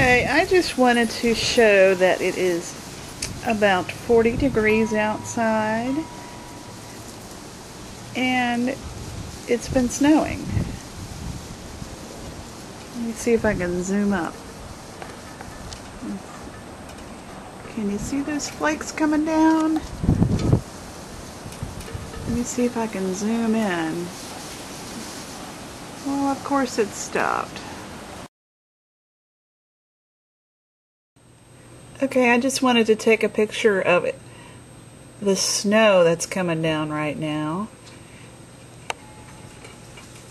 Okay, I just wanted to show that it is about 40 degrees outside and it's been snowing. Let me see if I can zoom up. Can you see those flakes coming down? Let me see if I can zoom in. Well, of course it stopped. Okay, I just wanted to take a picture of it. The snow that's coming down right now.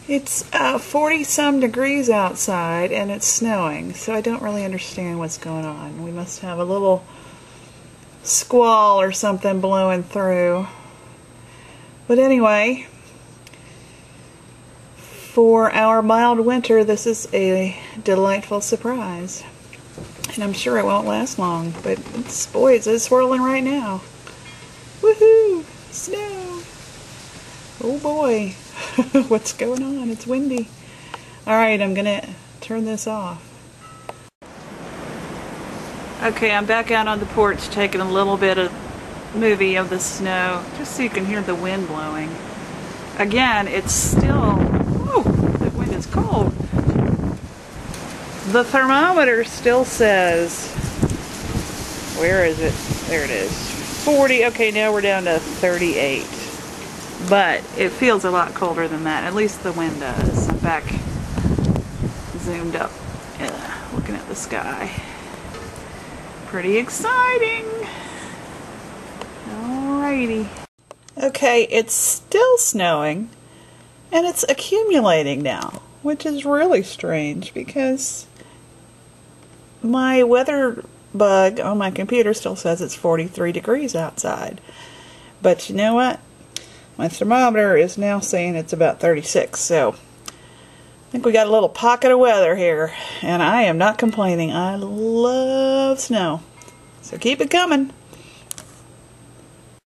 It's 40 some degrees outside and it's snowing, so I don't really understand what's going on. We must have a little squall or something blowing through. But anyway, for our mild winter, this is a delightful surprise. And I'm sure it won't last long, but it's, boy, it's swirling right now. Woohoo! Snow! Oh boy, what's going on? It's windy. Alright, I'm gonna turn this off. Okay, I'm back out on the porch taking a little bit of movie of the snow, just so you can hear the wind blowing. Again, it's still, oh, the wind is cold. The thermometer still says, where is it? There it is. 40. Okay, now we're down to 38. But it feels a lot colder than that. At least the wind does. I'm back zoomed up, looking at the sky. Pretty exciting. Alrighty. Okay, it's still snowing, and it's accumulating now, which is really strange because my weather bug on my computer still says it's 43 degrees outside. But you know what? My thermometer is now saying it's about 36, so I think we got a little pocket of weather here, and I am not complaining. I love snow. So keep it coming.